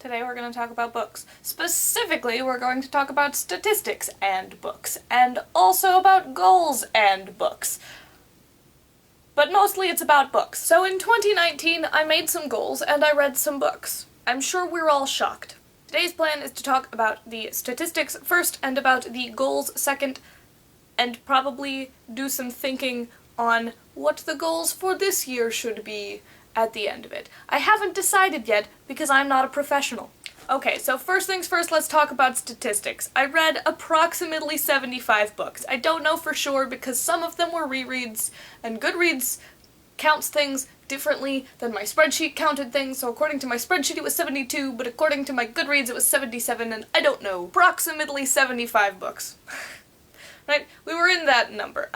Today we're going to talk about books. Specifically, we're going to talk about statistics and books, and also about goals and books. But mostly it's about books. So in 2019, I made some goals and I read some books. I'm sure we're all shocked. Today's plan is to talk about the statistics first and about the goals second, and probably do some thinking on what the goals for this year should be at the end of it. I haven't decided yet because I'm not a professional. Okay, so first things first, let's talk about statistics. I read approximately 75 books. I don't know for sure because some of them were rereads, and Goodreads counts things differently than my spreadsheet counted things, so according to my spreadsheet it was 72, but according to my Goodreads it was 77, and I don't know. Approximately 75 books. Right? We were in that number.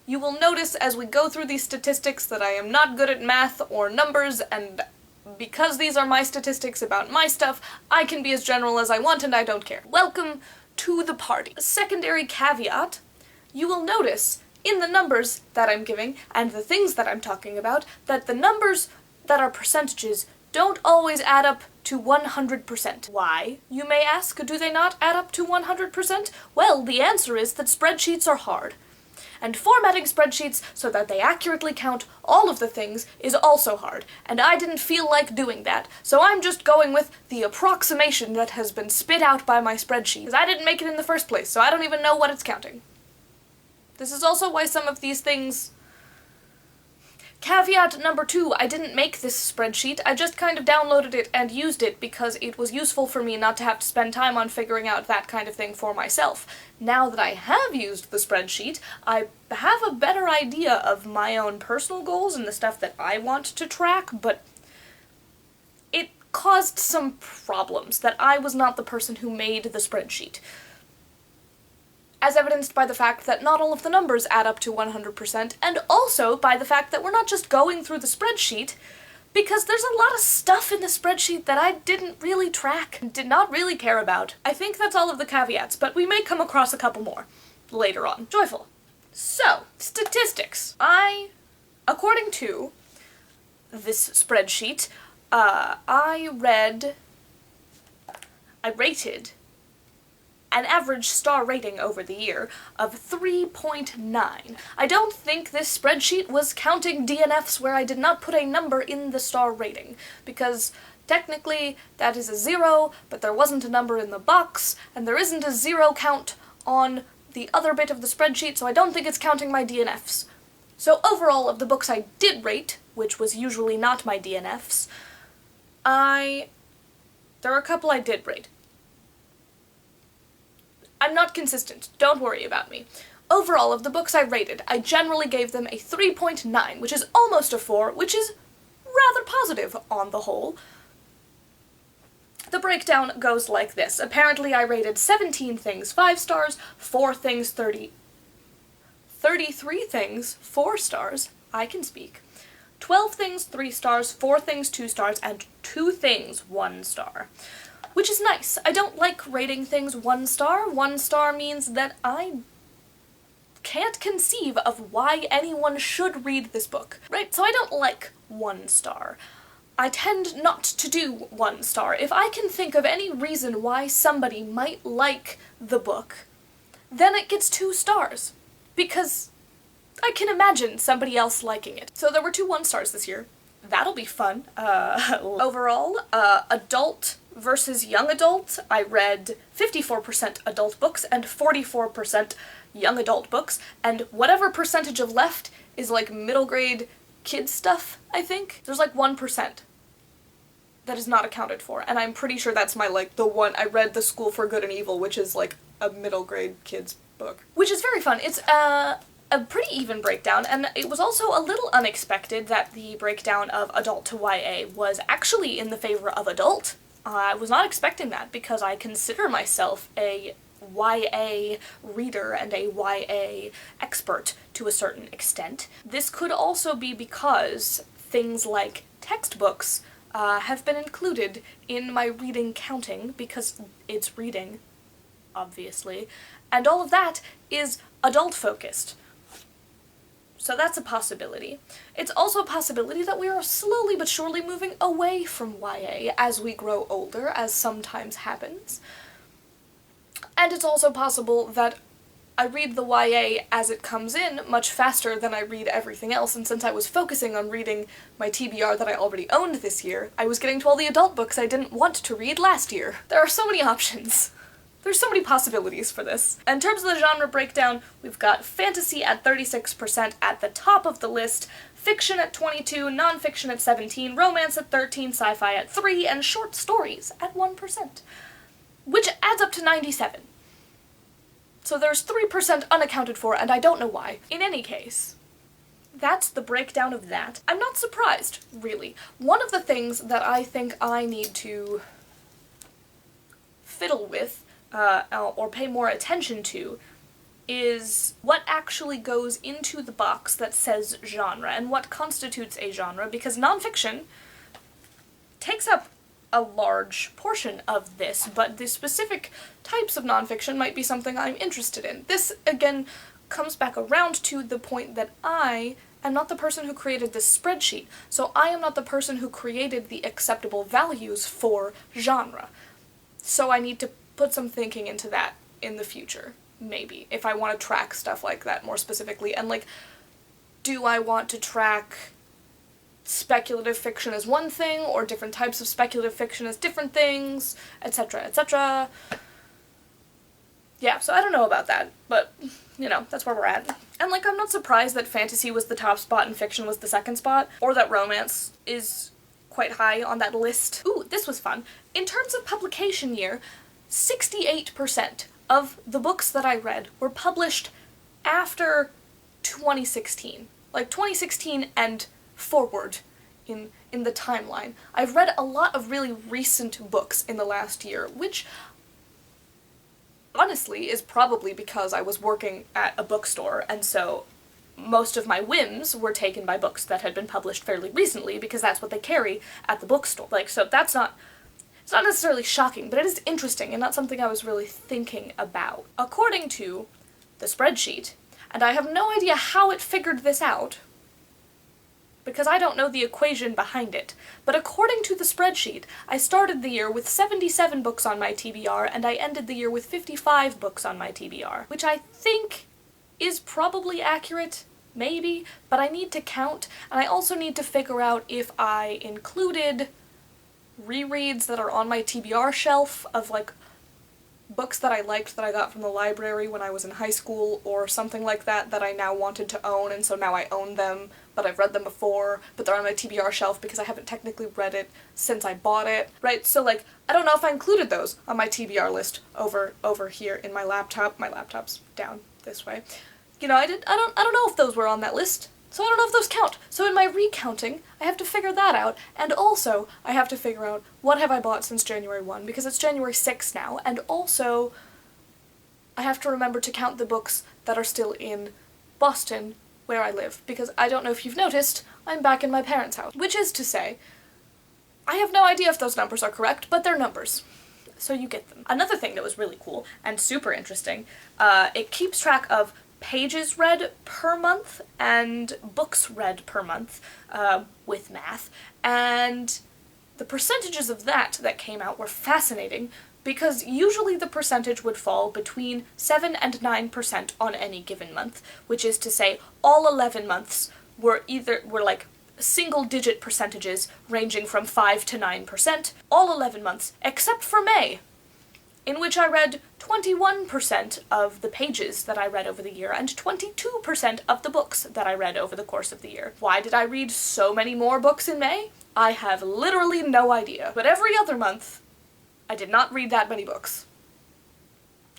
You will notice as we go through these statistics that I am not good at math or numbers, and because these are my statistics about my stuff, I can be as general as I want and I don't care. Welcome to the party. A secondary caveat, you will notice in the numbers that I'm giving and the things that I'm talking about that the numbers that are percentages don't always add up to 100%. Why, you may ask, do they not add up to 100%? Well, the answer is that spreadsheets are hard. And formatting spreadsheets so that they accurately count all of the things is also hard, and I didn't feel like doing that, so I'm just going with the approximation that has been spit out by my spreadsheet, because I didn't make it in the first place, so I don't even know what it's counting. This is also why some of these things... Caveat number 2, I didn't make this spreadsheet, I just kind of downloaded it and used it because it was useful for me not to have to spend time on figuring out that kind of thing for myself. Now that I have used the spreadsheet, I have a better idea of my own personal goals and the stuff that I want to track, but it caused some problems that I was not the person who made the spreadsheet. As evidenced by the fact that not all of the numbers add up to 100%, and also by the fact that we're not just going through the spreadsheet, because there's a lot of stuff in the spreadsheet that I didn't really track and did not really care about. I think that's all of the caveats, but we may come across a couple more later on. Joyful. So, statistics. According to this spreadsheet, I rated an average star rating over the year of 3.9. I don't think this spreadsheet was counting DNFs where I did not put a number in the star rating, because technically that is a 0, but there wasn't a number in the box, and there isn't a 0 count on the other bit of the spreadsheet, so I don't think it's counting my DNFs. So overall, of the books I did rate, which was usually not my DNFs, there are a couple I did rate. I'm not consistent, don't worry about me. Overall, of the books I rated, I generally gave them a 3.9, which is almost a 4, which is rather positive on the whole. The breakdown goes like this. Apparently I rated 17 things 5 stars, 4 things 33 things 4 stars, I can speak, 12 things 3 stars, 4 things 2 stars, and 2 things 1 star. Which is nice. I don't like rating things 1 star. 1 star means that I can't conceive of why anyone should read this book, right? So I don't like 1 star. I tend not to do 1 star. If I can think of any reason why somebody might like the book, then it gets 2 stars. Because I can imagine somebody else liking it. So there were 2 1 stars this year. That'll be fun. Overall, adult versus young adult, I read 54% adult books and 44% young adult books, and whatever percentage of left is like middle grade kid stuff, I think. There's like 1% that is not accounted for, and I'm pretty sure that's the one I read The School for Good and Evil, which is like a middle grade kid's book. Which is very fun. It's a pretty even breakdown, and it was also a little unexpected that the breakdown of adult to YA was actually in the favor of adult. I was not expecting that because I consider myself a YA reader and a YA expert to a certain extent. This could also be because things like textbooks have been included in my reading counting because it's reading, obviously, and all of that is adult-focused. So that's a possibility. It's also a possibility that we are slowly but surely moving away from YA as we grow older, as sometimes happens. And it's also possible that I read the YA as it comes in much faster than I read everything else, and since I was focusing on reading my TBR that I already owned this year, I was getting to all the adult books I didn't want to read last year. There are so many options. There's so many possibilities for this. In terms of the genre breakdown, we've got fantasy at 36% at the top of the list, fiction at 22, nonfiction at 17, romance at 13, sci-fi at 3, and short stories at 1%, which adds up to 97. So there's 3% unaccounted for, and I don't know why. In any case, that's the breakdown of that. I'm not surprised, really. One of the things that I think I need to fiddle with, or pay more attention to, is what actually goes into the box that says genre, and what constitutes a genre, because nonfiction takes up a large portion of this, but the specific types of nonfiction might be something I'm interested in. This, again, comes back around to the point that I am not the person who created this spreadsheet, so I am not the person who created the acceptable values for genre. So I need to put some thinking into that in the future, maybe, if I want to track stuff like that more specifically, and like, do I want to track speculative fiction as one thing, or different types of speculative fiction as different things, etc., etc. Yeah, so I don't know about that, but, you know, that's where we're at. And, like, I'm not surprised that fantasy was the top spot and fiction was the second spot, or that romance is quite high on that list. Ooh, this was fun. In terms of publication year, 68% of the books that I read were published after 2016. Like, 2016 and forward in the timeline. I've read a lot of really recent books in the last year, which honestly is probably because I was working at a bookstore, and so most of my whims were taken by books that had been published fairly recently, because that's what they carry at the bookstore. Like, so it's not necessarily shocking, but it is interesting and not something I was really thinking about. According to the spreadsheet, and I have no idea how it figured this out, because I don't know the equation behind it, but according to the spreadsheet, I started the year with 77 books on my TBR, and I ended the year with 55 books on my TBR, which I think is probably accurate, maybe, but I need to count, and I also need to figure out if I included rereads that are on my TBR shelf of, like, books that I liked that I got from the library when I was in high school, or something like that I now wanted to own, and so now I own them, but I've read them before, but they're on my TBR shelf because I haven't technically read it since I bought it, right? So, like, I don't know if I included those on my TBR list over here in my laptop. My laptop's down this way. You know, I don't know if those were on that list, so I don't know if those count. So in my recounting, I have to figure that out, and also I have to figure out what have I bought since January 1, because it's January 6 now, and also I have to remember to count the books that are still in Boston, where I live, because I don't know if you've noticed, I'm back in my parents' house. Which is to say, I have no idea if those numbers are correct, but they're numbers. So you get them. Another thing that was really cool and super interesting, it keeps track of pages read per month and books read per month, with math, and the percentages of that came out were fascinating, because usually the percentage would fall between 7 and 9% on any given month, which is to say all 11 months were like single-digit percentages ranging from 5 to 9%, all 11 months, except for May, in which I read 21% of the pages that I read over the year and 22% of the books that I read over the course of the year. Why did I read so many more books in May? I have literally no idea. But every other month, I did not read that many books.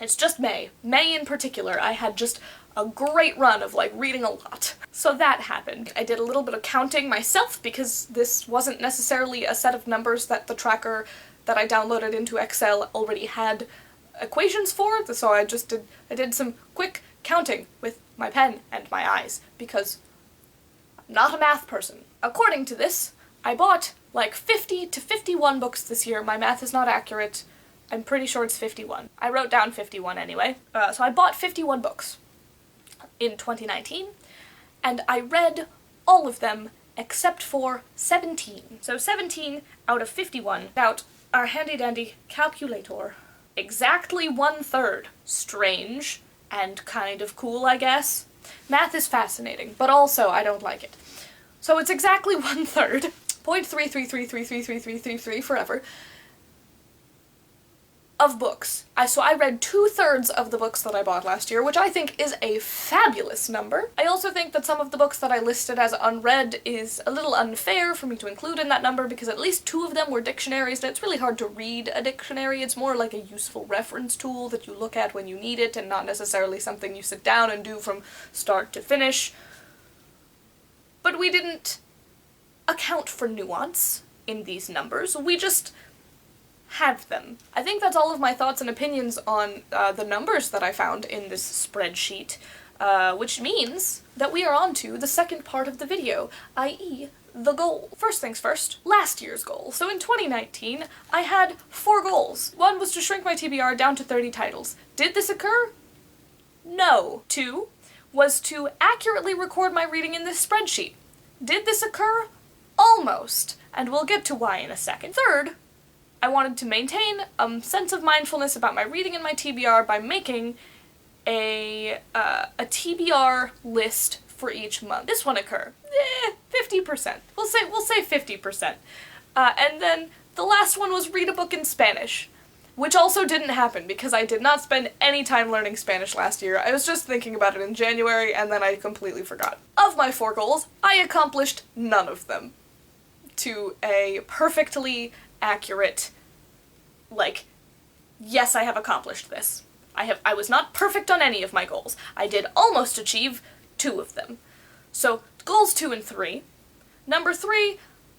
It's just May. May in particular, I had just a great run of, like, reading a lot. So that happened. I did a little bit of counting myself, because this wasn't necessarily a set of numbers that the tracker that I downloaded into Excel already had equations for, so I did some quick counting with my pen and my eyes, because I'm not a math person. According to this, I bought like 50 to 51 books this year. My math is not accurate. I'm pretty sure it's 51. I wrote down 51 anyway. So I bought 51 books in 2019, and I read all of them except for 17. So 17 out of 51 without our handy-dandy calculator. Exactly 1/3. Strange and kind of cool, I guess. Math is fascinating, but also I don't like it. So it's exactly 1/3, 0.333333333 forever, of books. So I read 2/3 of the books that I bought last year, which I think is a fabulous number. I also think that some of the books that I listed as unread is a little unfair for me to include in that number because at least 2 of them were dictionaries, and it's really hard to read a dictionary. It's more like a useful reference tool that you look at when you need it and not necessarily something you sit down and do from start to finish. But we didn't account for nuance in these numbers. We just had them. I think that's all of my thoughts and opinions on the numbers that I found in this spreadsheet, which means that we are on to the second part of the video, i.e. the goal. First things first, last year's goal. So in 2019, I had 4 goals. 1 was to shrink my TBR down to 30 titles. Did this occur? No. 2 was to accurately record my reading in this spreadsheet. Did this occur? Almost. And we'll get to why in a second. 3rd, I wanted to maintain a sense of mindfulness about my reading and my TBR by making a TBR list for each month. This one occurred. 50%. We'll say 50%. And then the last one was read a book in Spanish, which also didn't happen because I did not spend any time learning Spanish last year. I was just thinking about it in January and then I completely forgot. Of my 4 goals, I accomplished none of them to a perfectly accurate, like, yes, I have accomplished this. I was not perfect on any of my goals. I did almost achieve 2 of them. So, goals 2 and 3. Number 3,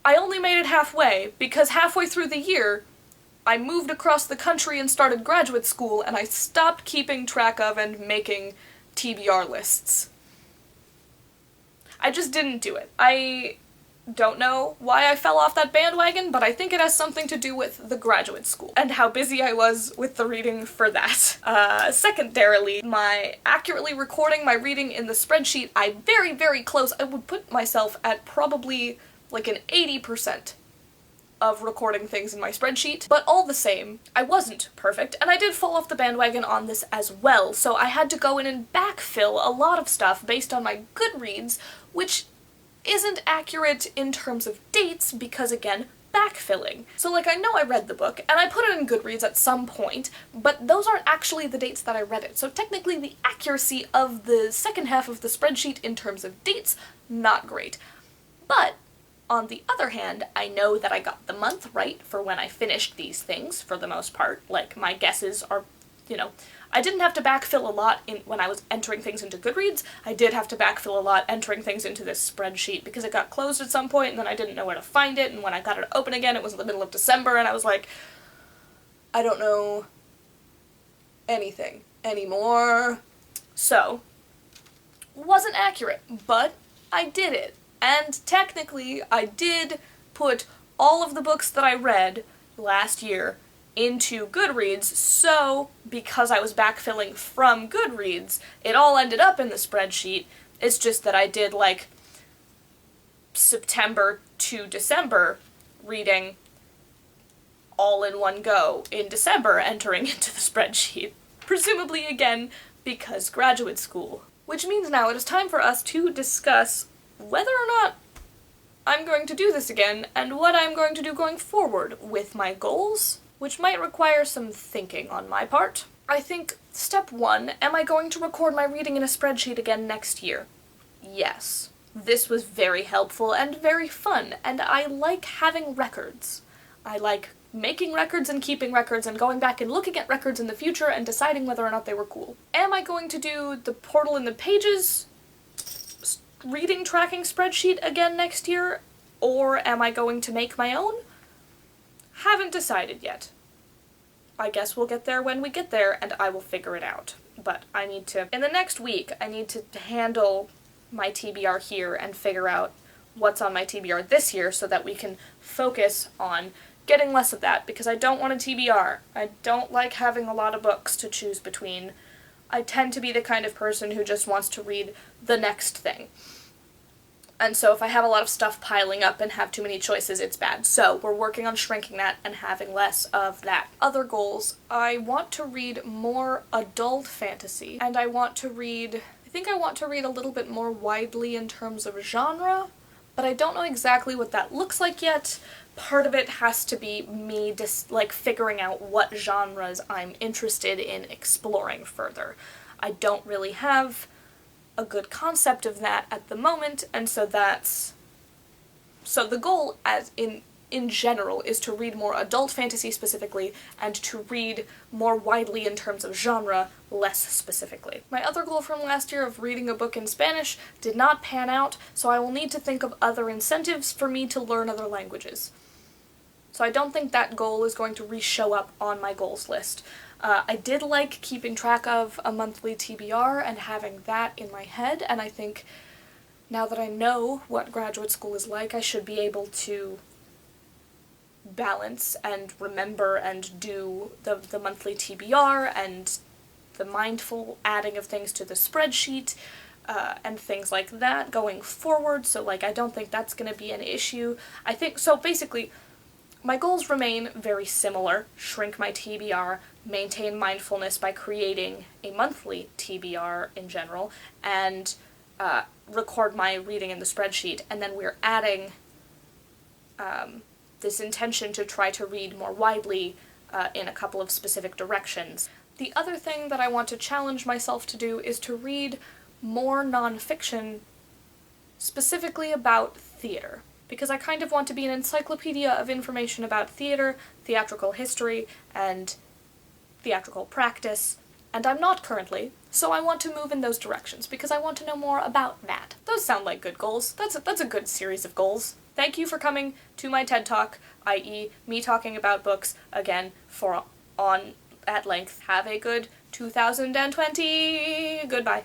I only made it halfway, because halfway through the year, I moved across the country and started graduate school, and I stopped keeping track of and making TBR lists. I just didn't do it. I don't know why I fell off that bandwagon, but I think it has something to do with the graduate school and how busy I was with the reading for that. Secondarily, my accurately recording my reading in the spreadsheet, I would put myself at probably like an 80% of recording things in my spreadsheet, but all the same, I wasn't perfect, and I did fall off the bandwagon on this as well, so I had to go in and backfill a lot of stuff based on my Goodreads, which isn't accurate in terms of dates because, again, backfilling. So, like, I know I read the book, and I put it in Goodreads at some point, but those aren't actually the dates that I read it, so technically the accuracy of the second half of the spreadsheet in terms of dates, not great. But on the other hand, I know that I got the month right for when I finished these things, for the most part. Like, my guesses are, I didn't have to backfill a lot when I was entering things into Goodreads. I did have to backfill a lot entering things into this spreadsheet because it got closed at some point and then I didn't know where to find it, and when I got it open again, it was in the middle of December, and I was like, I don't know anything anymore. So, wasn't accurate, but I did it. And technically, I did put all of the books that I read last year into Goodreads, so because I was backfilling from Goodreads, it all ended up in the spreadsheet. It's just that I did, like, September to December reading all in one go in December, entering into the spreadsheet. Presumably, again, because graduate school. Which means now it is time for us to discuss whether or not I'm going to do this again, and what I'm going to do going forward with my goals, which might require some thinking on my part. I think step 1, am I going to record my reading in a spreadsheet again next year? Yes. This was very helpful and very fun, and I like having records. I like making records and keeping records and going back and looking at records in the future and deciding whether or not they were cool. Am I going to do the Portal in the Pages reading tracking spreadsheet again next year, or am I going to make my own? Haven't decided yet. I guess we'll get there when we get there, and I will figure it out. But I need to, in the next week, I need to handle my TBR here and figure out what's on my TBR this year so that we can focus on getting less of that, because I don't want a TBR. I don't like having a lot of books to choose between. I tend to be the kind of person who just wants to read the next thing. And so if I have a lot of stuff piling up and have too many choices, it's bad. So we're working on shrinking that and having less of that. Other goals, I want to read more adult fantasy, and I think I want to read a little bit more widely in terms of genre, but I don't know exactly what that looks like yet. Part of it has to be me just figuring out what genres I'm interested in exploring further. I don't really have a good concept of that at the moment, and so the goal as in general is to read more adult fantasy specifically, and to read more widely in terms of genre, less specifically. My other goal from last year of reading a book in Spanish did not pan out, so I will need to think of other incentives for me to learn other languages. So I don't think that goal is going to re-show up on my goals list. I did like keeping track of a monthly TBR and having that in my head, and I think now that I know what graduate school is like, I should be able to balance and remember and do the monthly TBR and the mindful adding of things to the spreadsheet and things like that going forward, so I don't think that's going to be an issue. I think, so basically, my goals remain very similar: shrink my TBR, maintain mindfulness by creating a monthly TBR in general, and record my reading in the spreadsheet, and then we're adding this intention to try to read more widely in a couple of specific directions. The other thing that I want to challenge myself to do is to read more nonfiction specifically about theater, because I kind of want to be an encyclopedia of information about theater, theatrical history, and theatrical practice, and I'm not currently, so I want to move in those directions, because I want to know more about that. Those sound like good goals. That's a good series of goals. Thank you for coming to my TED Talk, i.e. me talking about books, again, at length. Have a good 2020! Goodbye.